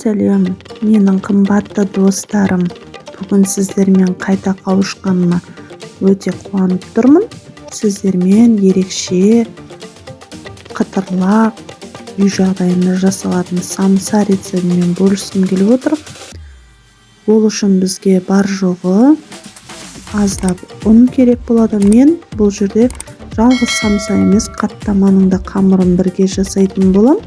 сәлем, менің қымбатты достарым. Бүгін сіздермен қайта қауышқаныма өте қуанып тұрмын. Сіздермен ерекше қытырлақ үй жағдайында жасалатын самса рецептімен бөліскім келіп отыр. Ол үшін бізге бар жоғы аздап ұн керек болады. Мен бұл жерде жалғыз самса емес, қаттаманың да қамырын бірге жасайтын болам.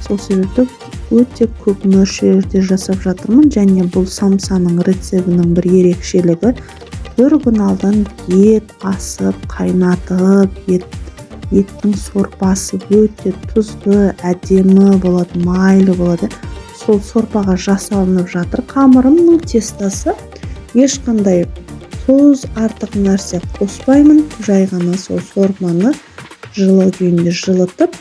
Сол себепті өте көп мөлшерде жасап жатырмын. Және бұл самсаның рецебінің бір ерекшелігі, бір күн алдан ет асып, қайнатып, еттің сорпасы өте тұзды, әдемі болады, майлы болады. Сол сорпаға жасалынып жатыр. Қамырымның тестасы ешқандай тұз, артық нәрсе қоспаймын. Жай ғана сол сорпаны жылы күйінде жылытып,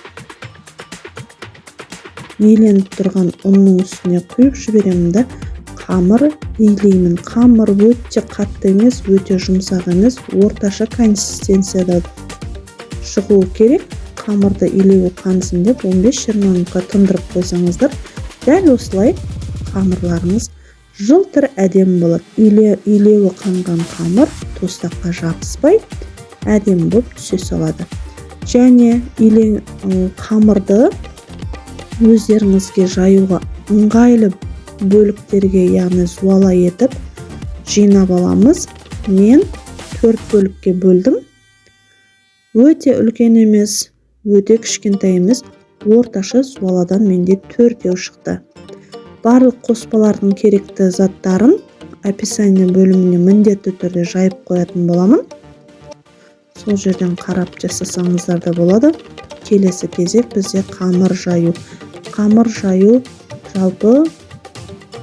иленіп тұрған ұнның үстіне құйып жіберемін да қамыр илеймін. Қамыр өте қатты емес, өте жұмсақ емес, орташа консистенцияда шығуы керек. Қамырды илеуі қансын деп 15-20 минутқа тындырып қойсаңыздар, дәл осылай қамырларыңыз жылтыр әдемі болады. Илеуі қанған қамыр тостаққа жабыспай әдемі болып түсе салады. Және қамырды өздеріңізге жаюға ыңғайлы бөліктерге, яғни зуала етіп жинап аламыз. Мен 4 бөлікке бөлдім. Өте үлкен емес, өте кішкентай емес, орташа зуаладан менде 4 шықты. Барлық қоспалардың керекті заттарын описание бөліміне міндетті түрде жайып қоятын боламын. Сол жерден қарап жасасаңыздар да болады. Келесі кезек бізде қамыр жаю. Қамыр жаю жалпы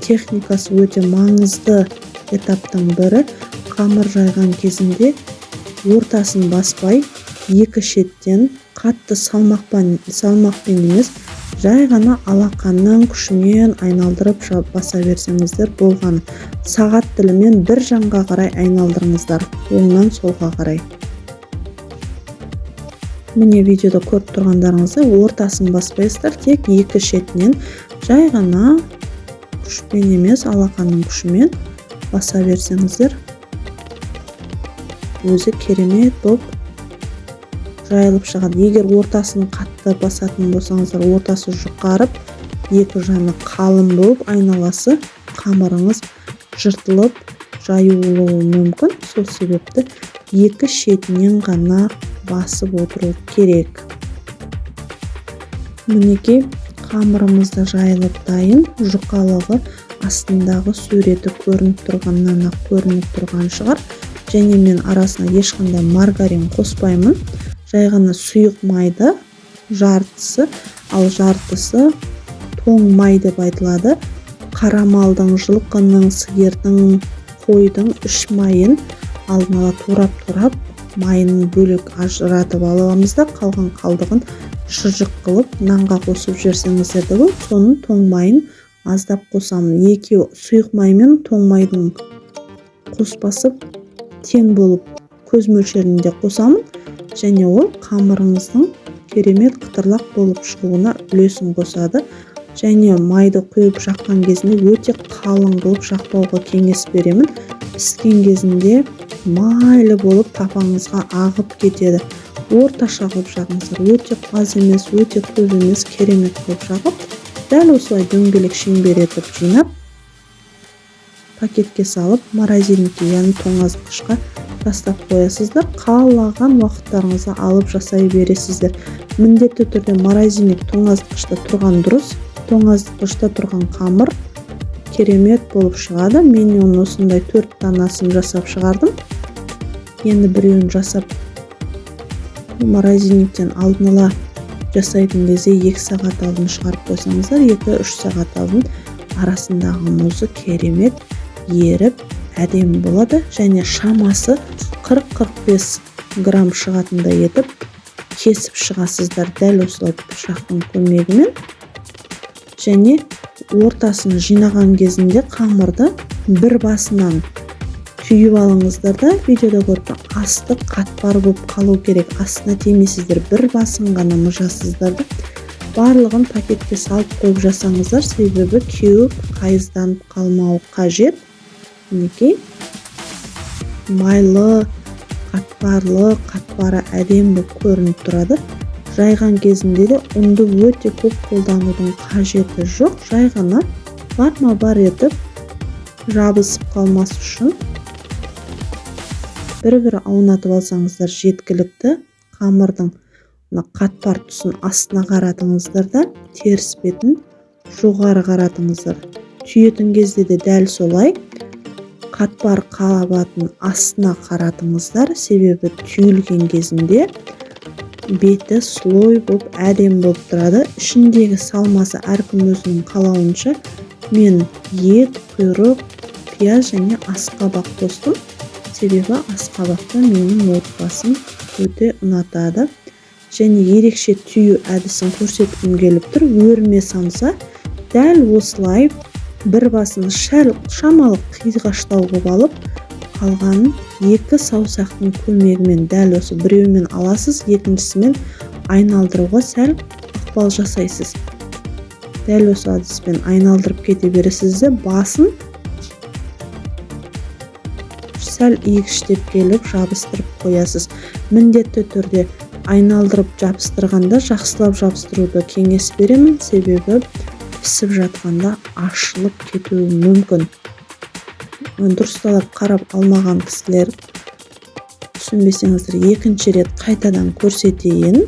техникасы өте маңызды этаптың бірі. Қамыр жайған кезінде ортасын баспай, екі шеттен қатты салмақпен емес, жай ғана алақанның күшімен айналдырып баса берсеңіздер болған. Сағат тілімен бір жанға қарай айналдырыңыздар, оңнан солға қарай. Міне видеода көріп тұрғандарыңызды ортасын баспайсыздар, тек екі шетінен жай ғана күшпен емес, алақанның күшімен баса берсеңіздер, өзі керемет болып жайылып шығады. Егер ортасын қатты басатын болсаңыздар, ортасы жұқарып, екі жаны қалың болып, айналасы қамырыңыз жыртылып жаюлуы мүмкін. Сол себепті екі шетінен ғана басып отыру керек. Мінекей қамырымызды жайылып дайын. Жұқалығы астындағы суреті көрініп тұрған шығар. Және мен арасына ешқандай маргарин қоспаймын. Жай ғана сұйық майды жартысы, ал жартысы тоң май деп айтылады. Қара малдың, жылқының, сиырдың, қойдың үш майын алдын ала турап майын бөлек ажыратып аламыз да, қалған қалдығын шыжық қылып нанға қосып жіберсеңіздер де болады. Соның тоң майын аздап қосамын. Екеуі сұйық май мен тоң майдың қоспасы тең болып көз мөлшерінде қосамын. Және ол қамырыңыздың керемет қытырлақ болып шығуына үлесін қосады. Және майды құйып жаққан кезінде өте қалың қылып жақпауға кеңес беремін. Піскен кезінде майлы болып тапаныңызға ағып кетеді. Орташа қылып жағыңыздар, өте аз емес, өте көп емес, керемет қылып жағып, дәл осылай дөңгелек шеңбер етіп жинап, пакетке салып, морозильникке, яғни тоңазытқышқа тастап қоясыздар. Қалаған уақыттарыңызды алып жасай бересіздер. Міндетті түрде морозильник тоңазытқышта тұрған дұрыс. Тоңазытқышта тұрған қамыр керемет болып шығады. Мен оның осындай 4 данасын жасап шығардым. Енді біреуін жасап морозильниктен алдын ала жасайтын кезде 2 сағат алдын шығарып қойсаңыздар, 2-3 сағат алдын арасындағы мұзы керемет еріп әдемі болады. Және шамасы 40-45 грамм шығатындай етіп кесіп шығасыздар, дәл осылай пышақтың көмегімен. Және ортасын жинаған кезінде қамырды бір басынан түйіп алыңыздар да, видеода көріп асты қатпар болып қалу керек. Астына тимейсіздер, бір басын ғана мұжасыздар да. Барлығын пакетке салып қойып жасаңыздар, себебі кеуіп, қайызданып қалмауы қажет. Мінекей, майлы, қатпары әдемі болып көрініп тұрады. Жайған кезінде де ұнды өте көп қолданудың қажеті жоқ. Жай ғана бар етіп жабысып қалмас үшін бір аунатып алсаңыздар жеткілікті. Қамырдың қатпар тұсын астына қаратыңыздар да теріс бетін жоғары қаратыңыздар. Түйетін кезде де дәл солай қатпар қабатын астына қаратыңыздар, себебі түйілген кезінде беті слой болып әдемі болып тұрады. Ішіндегі салмасы әркім өзінің қалауынша. Мен ет, құйрық, пияз және асқабақ қостым. Себебі асқабақты менің отбасым өте ұнатады. Және ерекше түйу әдісін көрсеткім келіп тұр. Өрме санса, дәл осылай бір басын шамалы қиғаштау қылып алып, қалғанын екі саусақтың көмегімен дәл осы біреуімен аласыз, екіншісімен айналдыруға сәл ықпал жасайсыз. Дәл осы әдіспен айналдырып кете бересіз де басын сәл иігіштеп келіп жабыстырып қоясыз. Міндетті түрде айналдырып жабыстырғанда жақсылап жабыстыруды кеңес беремін, себебі пісіп жатқанда ашылып кетуі мүмкін. Дұрысталап қарап алмаған кісілер түсінбесеңіздер, екінші рет қайтадан көрсетейін.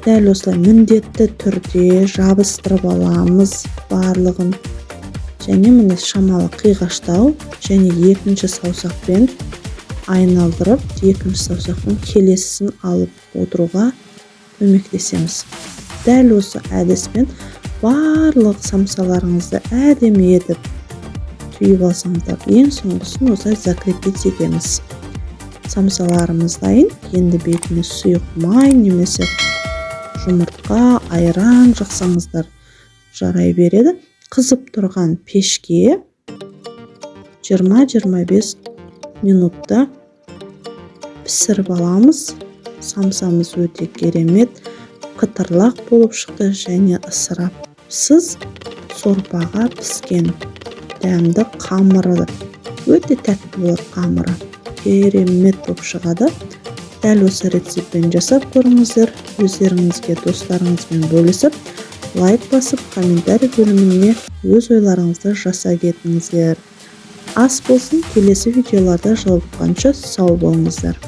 Дәл осылай міндетті түрде жабыстырып аламыз барлығын. Және міне шамалы қиғаштау және екінші саусақпен айналдырып, екінші саусақтың келесісін алып отыруға көмектесеміз. Дәл осы әдіспен барлық самсаларыңызды әдемі етіп түйіп алсаңыздар, ең соңғысын осылай закрепить етеміз. Самсаларымыз дайын. Енді бетіне сұйық май немесе жұмыртқа, айран жақсаңыздар жарай береді. Қызып тұрған пешке 20-25 минутта пісіріп аламыз. Самсамыз өте керемет, қытырлақ болып шықты және ысырапсыз сорпаға піскен дәмді қамыры. Өте тәтті болады қамыры. Керемет болып шығады. Дәл осы рецептпен жасап көріңіздер. Өздеріңізге достарыңызбен бөлісіп, лайк басып, комментарий бөліміне өз ойларыңызды жаса кетіңіздер. Ас болсын, келесі видеоларда жолыққанша сау болыңыздар.